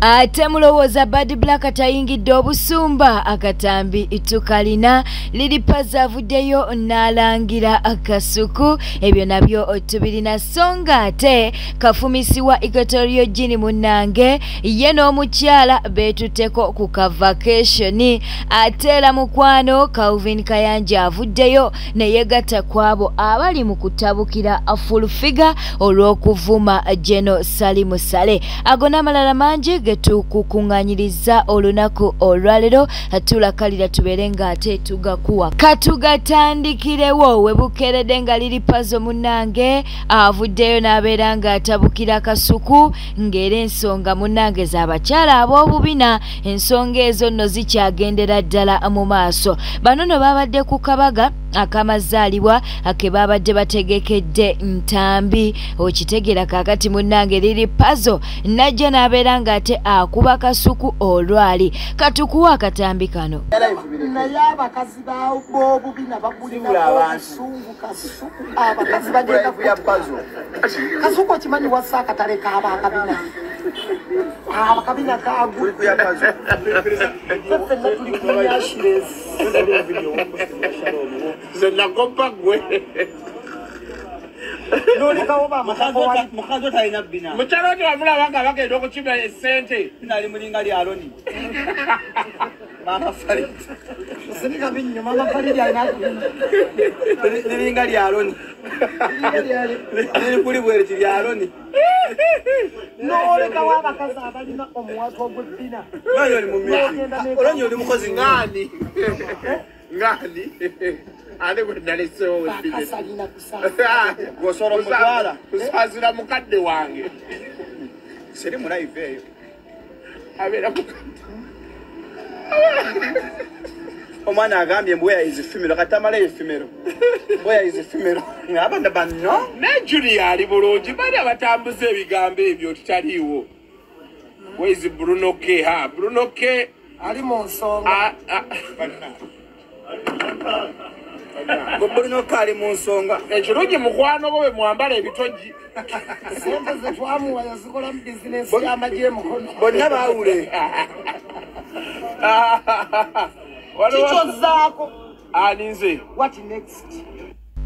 Ate mulowooza Bad Black tayingidde obusumba akatambi tukalina liripaza avuddeyo n'alangira akasuku ebyo nabyo tubirina songa ate kafumisiwa Equatorial Guinea munnange ye n'omukyala beetutteko ku kavakationi ate mukwano Calvin Kayanja avuddeyo ne yegatta kwabo abali mu kutabukira full figure olw'okuvuma General Salim Saleh agona amalala mangi getukukunganyiriza olunaku olwalero tulakalira tuberenga ate tugakuwa katugatandikirewo webukerede nga liripazo munnange avuddeyo n'abeera nga atabukira kasuku ng'era ensonga munnange z'abakyala ab'obubina ensonga ezo nno zikyagendera ddala mu maaso bano no babadde ku kabaga akamazaalibwa ake babadde bategekedde ntambi okitegeera kakati munnange liripazo najja n'abeera nga ate akuba kasuku olwali katukuwa akatambi kano naye abakazi b'obubina bagulina obusungu kasuku abakazi bagenda kasuku okimanyi wassa akatale k'abakabina akabina kaagwe ffenna tuli kunyashirezi nagoba gwe nolekawo mukazi talina bina mukyalo ti wamulaba nga bagenda okukima esente nali mulinga lyalo ni mama Farid sinika binyo mama Farid alina lilinga lyalo ni kuli bwere lyalo ni nolekawo abakazi abalina omuwato ogw'ebbina olonyo oli mukozi ngani ngani ane gwe nalesewo webakasalina gosoro mutwala kusazira mukadde wange seri mulaive eyo abeera omwana agambye mbuya izifimiro katamala efimiro mbuya izifimiro abanda banno ne Julia ali bulungi bali abatambuza ebigambo ebyo tutaliiwo wezi Bruno K Bruno K ali mu nsonga Bruno K ali mu nsonga ekirungi mukwano bo bwe mwambala ebitogi sente ze twamuwa yazikola mu bizinesi y'amagye mukono bonna baawule kichozaako aninze what next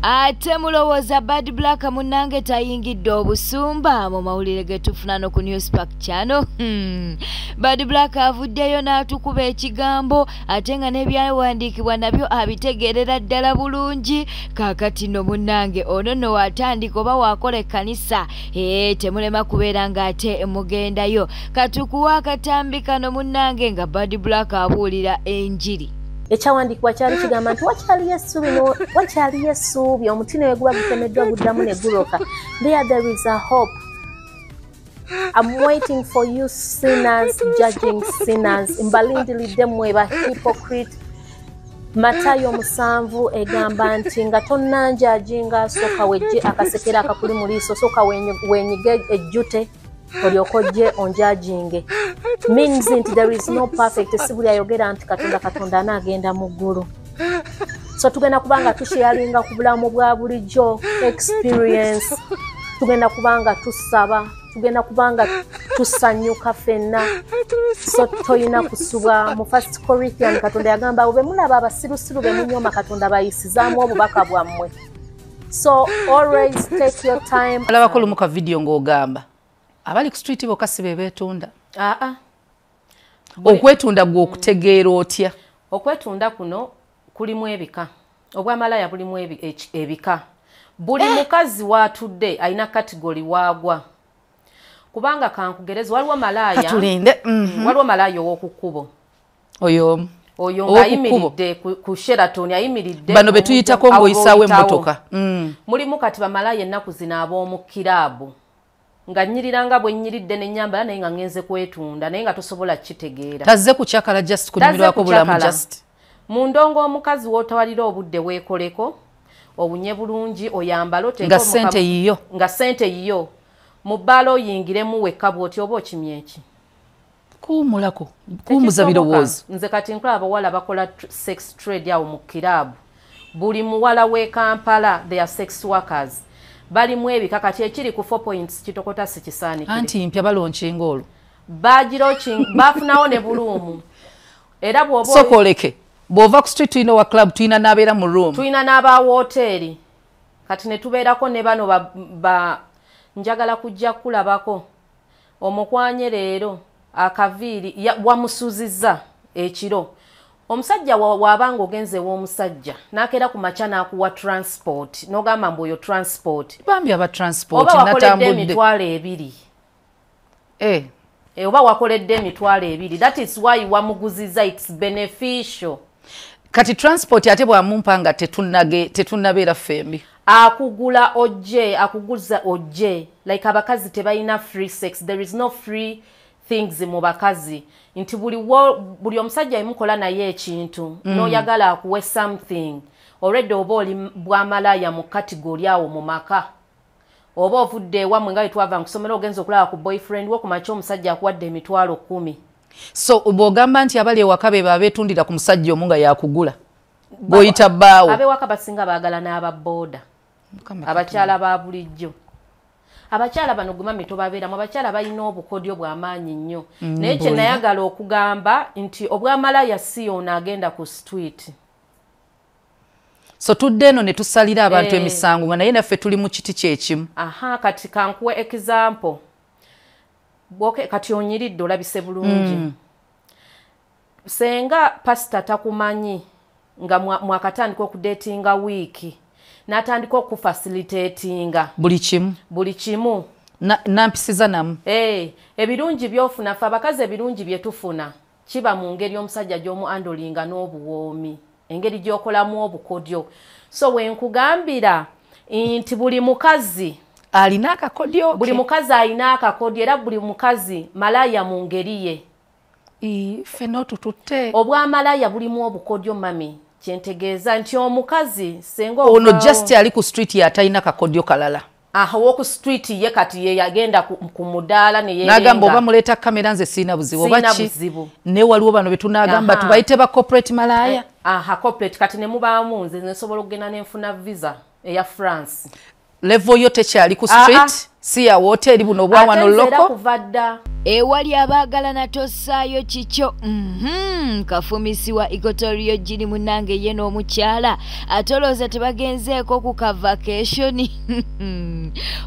ate mulowooza Bad Black munnange tayingidde obusumba mu mawulire getufuna no ku Newspark Channel Bad Black avuddeyo n'atukuba ekigambo ate nga n'ebyawandiikibwa nabyo abitegeerera ddala bulungi kaakati no munnange ono nno watandika oba wakola ekkanisa temulema kubeera ng'ate mugendayo katukuwa akatambi kano munnange nga Bad Black abuulira enjiri ekyawandikibwa kyali kigamba nti wakyaliyo essuubi omuti ne guba gutemeddwa guddamu ne guloka there is a hope. I'm waiting for you sinners judging sinners mbalindilidde mmwe ba hypocrite. Matayo 7 egamba nti nga tonnanjajinga soka wejje akasekera akakuli mu liiso soka wenyige ejjute olyokoje onjajinge means nti there is no perfect sibuli ayogera nti katonda anagenda mu ggulu so tugenda kubanga tusharinga ku bulamu bwa bulijjo experience tugenda kubanga tusaba tugenda kubanga tusanyuka fenna so toyina kusubwa mu 1 Corinthians katonda yagamba ube mulaba abasirusiru be munyoma katonda bayisizaamu obubaka bwammwe so always take your time alaba ko lumuka video ng'ogamba abali ku street bo kasibe betunda okwetunda gwo okutegeera otya okwetunda kuno kulimu ebika obwamalaya bulimu ebika buli mukazi watudde alina category waagwa kubanga kankugereza waliwo malaya katulinde waliwo malaya ow'okukubo oyo ng'ayimiridde ku Sheraton ayimiridde bano betuyitako ng'oyisaawo emmotoka mulimu kati bamalaya ennaku zino ab'omu kiraabu nga nyiriranga bwe nyiridde n'ennyambala naye nga ngenze kwetunda naye nga tosobola kitegeera tazze ku kyakala just kulimirwako bulamu just mu ndongo omukazi w'otawalira obudde weekoleko obunye bulungi oyambala nga sente yiyo mu bbala oyingiremu wekka bw'oti oba okimye eki kuwumulako kuwumuza birowoozo nze kati nkola abawala bakola sex trade awo mu kiraabu buli muwala w'e Kampala they are sex workers bali mu ebika kati ekiri ku 4 points kitokota sikisaanikire anti mpya balonchinga olwo bagiroching bafunawo ne bulumu era bwobo sokoleke bwova ku street ino wa club tuina nabera mu room tuina naba hoteli kati ne tubeerako ne bano ba njagala kujja kulabako omukwanye leero akaviiri wamusuziza ekiro omusajja wabanga ogenze w'omusajja nakera ku macha nakuwa transport nogamba mboyo transport bambi aba transport natambudde emitwalo 2 oba wakoledde emitwalo 2 that is why wamuguziza it's beneficial kati transport ate bwamumpanga tetunnabeera fembi akugula oje akuguza oje like abakazi tebalina free sex there is no free things mu bakazi nti buli omusajja imukola naye ekintu noyagala akuwe something already oba oli bwamalaya mu category awo mu maka oba ovudde wamwe nga twava nkusomera ogenza okulaba ku boyfriend wo kumacha omusajja akuwadde emitwalo 10 so bwogamba nti abali ewaka be babetundira ku musajja omunga yakugula boyita bbaawo abewaka basinga baagala n'ababoda abakyala ba bulijjo abakyala bano gumami tobabeeramu abakyala balina obukodyo bw'amaanyi nnyo naye kye nayagala okugamba nti obwamalaya si ono agenda ku street so tudde eno ne tusalira abantu emisango nga naye naffe tuli mu kiti kyekimu kati kankuwe example kati onyiridde olabise bulungi senga pasita takumanyi nga mwakatandika okudatinga wiiki n'atandika okufacilitatinga buli kimu nampisiza namu ebirungi byofuna ffe abakazi ebirungi bye tufuna kiba mu ngeri omusajja gy'omu andolinga n'obuwoomi engeri gy'okolamu obukodyo so wenkugambira nti buli mukazi alina akakodyo buli mukazi alina akakodyo era buli mukazi malaya mu ngeri ye feno tututte obwamalaya bulimu obukodyo mami kyentegeeza nti omukazi senga ono just ali ku street yatalina kakodyo kalala woku street ye kati ye yagenda ku mudaala ne yerenga nagamba oba muleeta kamera nze sina buzibu buzibu ne waliwo bano betunagamba tubayite ba corporate malaya corporate kati ne mubaamu nze nsobola okugenda nenfuna visa eya France level yo tekyali ku street si ya hoteli buno bwa wano loko ewali abaagalana tossaayo kikyo kafumisiwa Equatorial Guinea munange ye n'omukyala atolooza tebagenzeeko ku kavakationi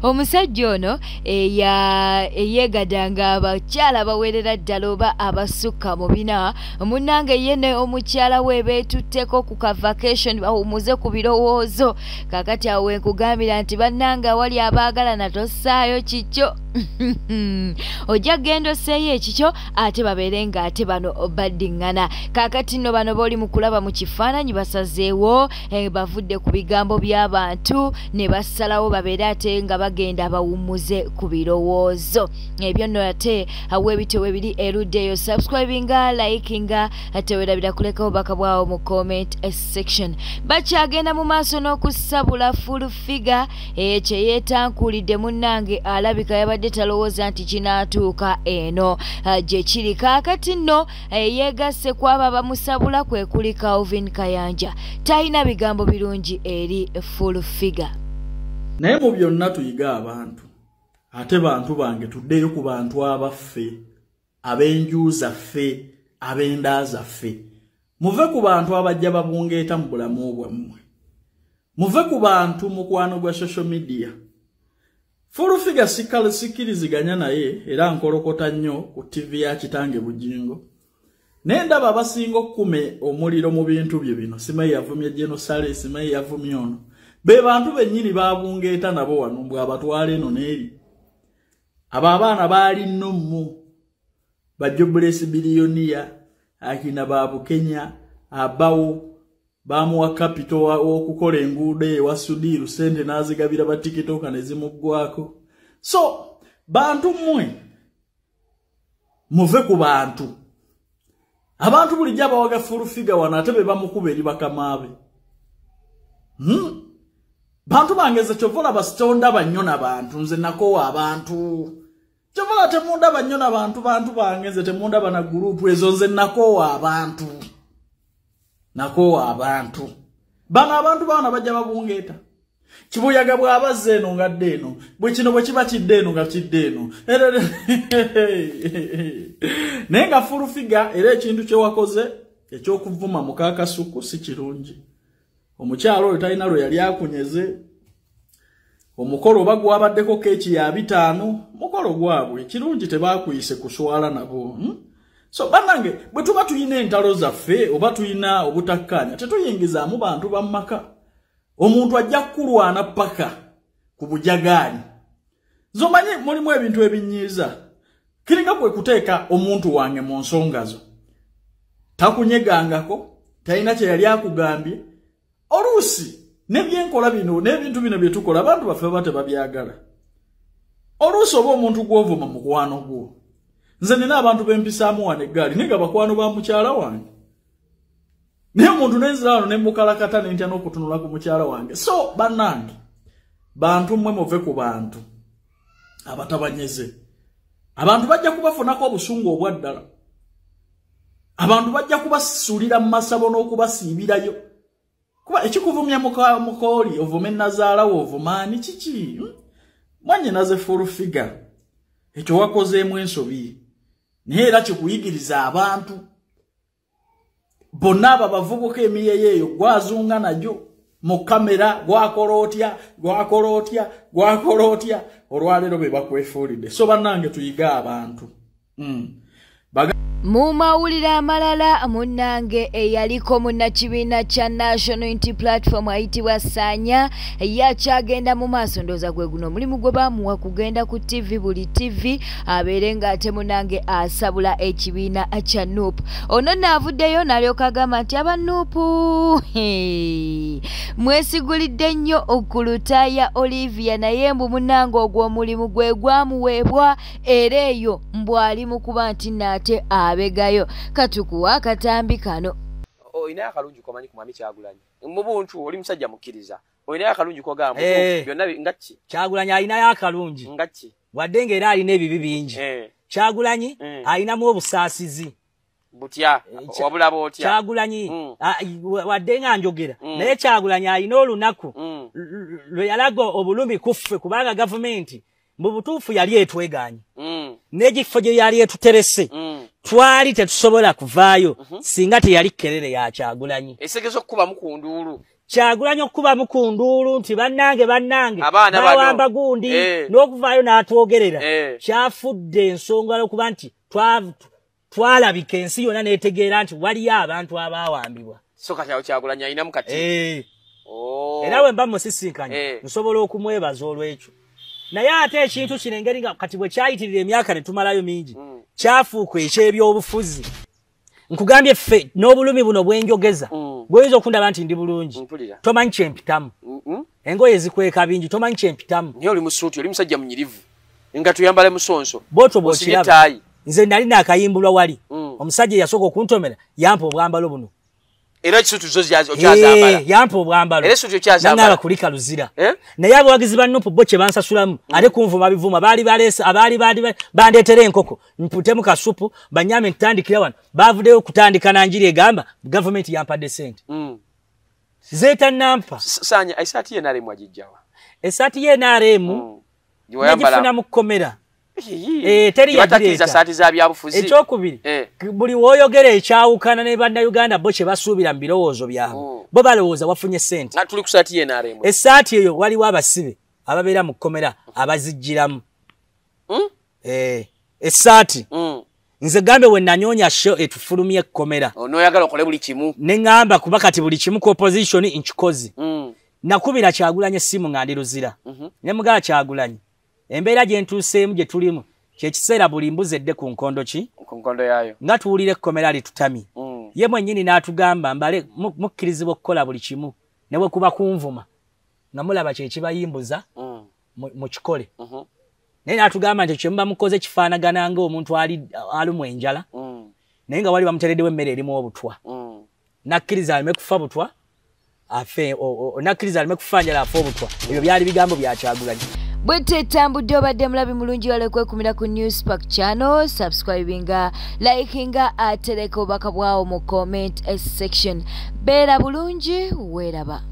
omusajja ono eyeegadanga abakyala bawerera ddala oba abasukka mu bina munange ye ne omukyala we beetutteko ku kavakationi bawumuze ku birowoozo kakati awo wenkugambira nti bannanga awali abaagalana tossaayo kikyo ojja gendo seeyo ekikyo ate babeere nga ate bano baddiŋŋana kakati nno bano booli mu kulaba mu kifaananyi basazeewo bavudde ku bigambo by'abantu ne basalawo babeere ate nga bagenda bawumuze ku birowoozo ebyo nno ate awo ebitewo ebiri erudde eyo subscribinga likinga ate werabira kulekawo baka bwawo mu comment section bakyagenda mu maaso n'okusabula full figure kye yeetankuulidde munnange alabika yabadde talowooza nti kinaatuuka eno gye kiri kaakati nno yeegasse kwaba bamusabula kwe kuli Calvin Kayanja talina bigambo birungi eri full figure naye mu byonna tuyiga abantu ate bantu bange tuddeyo ku bantu abaffe ab'enju zaffe ab'enda zaffe muve ku bantu abajja babungeeta mu bulamu bwammwe muve ku bantu mukwano gwa social media Full figure sikiriziganya naye era nkolokota nnyo ku TV ya kitange Bujingo. Nenda abasinga okukume omuliro mu bintu bye bino. Simayi yavumye Genosale, simayi yavumye ono. Be bantu bennyini babungeeta nabo wano mbwe abatwala eno n'eri. Abo abaana baali nno mu Bajobless biliyoniya akina babu Kenya abawo bamuwa capital okukola enguudo ewa Sudiru sente nazigabira ba TikTok nezimuggwako. So bantu mmwe muve ku bantu. Abantu buli jaba waga full figure wana ate be bamukuba eri bakamaabe. Bantu bangeze chovola bastonda banyona bantu nze nakowa abantu. Chovola temunda banyona bantu bangeze temunda bana group ezo nze nakowa abantu. Nakowa abantu. Bana abantu bana bajja babungeeta. Kibuyaga bw'abazze eno ngadde eno. Bwe kino bwe kiba kidde eno nga kidde eno. Naye nga full figure era ekintu kye wakoze eky'okuvuma mukaakasuku si kirungi. Omukyalo oyo talina lwe yali akunyeze. Omukolo oba gwabaddeko keeki ya 5 mukolo gwabwe kirungi tebaakuyise kuswala nabo. So banange bwe tuba tuyina entalo zaffe oba tuyina obutakkaanya tetuyingizaamu bantu bammaka. Omuntu ajja kulwana paka ku bujagaali. Zomanye mulimu ebintu ebinyiiza. Kiringa kwe kuteeka omuntu wange mu nsonga zo. Takunyegangako, talina kye yali akugambye. Oluusi nebyenkola bino n'ebintu bino bye tukola abantu baffe bate babyagala. Oluusi oba omuntu gw'ovuma mukwano gwo. Nze nina abantu bempisaamu wano eggaali nega bakwano ba mukyala wange. Naye omuntu n'enziraano ne mukalakata n'entya n'okutunula ku mukyala wange. So bannange bantu mmwe muve ku bantu abatabanyeze. Abantu bajja kubafunako obusungu obwaddala. Abantu bajja kubasuulira mu masabo n'okubasiibirayo. Kuba ekikuvumya mukooli ovume nazaalawo ovumaani kiki? Mwanye naze full figure. Ekyo wakozeemu ensobi. Naye era kikuyigiriza abantu. Bonna abo bavubuka emiyeyo eyo gwazunga najo mu kamera gwakola otya olwaleero be bakwefuulidde. So bannange tuyiga abantu. Mu mawulire amalala munnange eyaliko munnakibiina kya National Unity Platform ayitibwa Sanya yakyagenda mu maaso ndooza gwe guno mulimu gwe baamuwa kugenda ku TV buli TV abeere ng'ate munnange asabula ekibiina kya NUP. Ono naavuddeyo n'alyoka agamba nti aba NUP mwesigulidde nnyo ku Lutaaya Olivia naye mbu munnange ogw'omulimu gwe gwamuweebwa era eyo mbu ali mu kuba nti naate abegayo katukuwa akatambi kano. Oyina akalungi komanyi ku Mwami Kyagulanyi. Mu buntu oli musajja mukkiriza. Oyina akalungi kogamba byonna ngaki. Kyagulanyi alina akalungi. Ngaki. Wadde ng'era alina ebibi bingi. Kyagulanyi alinamu obusaasizi. Butya wabulaba otya. Kyagulanyi wadde nga njogera naye Kyagulanyi alina olunaku lwe yalaga obulumi kuffe kubanga gavumenti mu butuufu yali etweganye. N'egifo gye yali etuterese twali tetusobola kuvaayo singa teyali kkerere ya Kyagulanyi. Esegezo okukuba mukunduulu. Kyagulanyi okukuba mukunduulu nti bannange bawamba gundi n'okuvaayo n'atwogerera. Kyafudde ensonga okuba nti twalabika ensi yonna n'etegeera nti waliyo abantu abaawambibwa. So kati Kyagulanyi alinamu kati. Era bwe mba musisinkanye nsobola okumwebaza olw'ekyo. Naye ate ekintu kino engeri nga kati bwe kyayitirira emyaka ne tumalayo mingi kyafuuka eky'ebyobufuzi. Nkugambye ffe n'obulumi buno bwenjogeza bw'oyinza okundaba nti ndi bulungi tomanyi kyempitamu. Engoye zikweka bingi tomanyi kyempitamu. Naye oli mu suuti oli musajja munyirivu nga tuyambale musonso. Bw'otyo bw'okiraba nze nali naakayimbulwa wali omusajja eyasooka okuntomera yampa obwambalo buno. Era kisutu zo okyazambala. Yampa obwambalo. Era kisutu okyazambala. Nangala kulika luzira. Naye abawagizi ba NUP bo kye bansasulamu ate kunvuma bivuma baali baleesa abaali bandeetera enkoko mputemu kasupu banyame ntandikira wano bavuddeyo kutandika nanjiri egamba gavumenti yampadde sente. Zeeta nampa. Sanya esaati ye NRM agijjawa. Esaati ye NRM yagifuna mu kkomera. Teri yagireeta saati za byabufuzi. Ekyokubiri buli wooyogera ekyawukana ne bannayuganda bo kye basuubira mu birowoozo byabwe bo balowooza wafunye sente. Tuli ku saati ye NRM. Esaati eyo waliwo abasibe ababeera mu kkomera abazijjiramu. Esaati nze gambe we nanyonya sho etufulumye ekkomera. N'oyagala okole buli kimu. Ne ŋŋamba kuba kati buli kimu ku opposition nkikozi. Nakubira Kyagulanyi essimu nga ndi luzira. Ne mugala Kyagulanyi embeera gye ntuuseemu gye tulimu kyekiseera buli mbuzi edde ku nkondo ki? Ku nkondo yaayo. Nga tuwulira ekkomera litutami. Ye mwennyini n'atugamba mbale mukkirizibwa okukola buli kimu ne bwe kuba kunvuma nga mulaba kye kibayimbuza mu kikole. Naye n'atugamba nti kye muba mukoze kifaanagana ng'omuntu alumu enjala naye nga wali bamuteereddewo emmere erimu obutwa. Nakkiriza aleme kufa butwa nakkiriza aleme kufa njala afe obutwa. Ebyo byali bigambo bya Kyagulanyi. Bwete tambudde obadde mulabi mulungi wale kwekumira ku Newspark channel, subscribinga, likinga, atereka obubaka bwawo mu comment section. Beera bulungi, weeraba.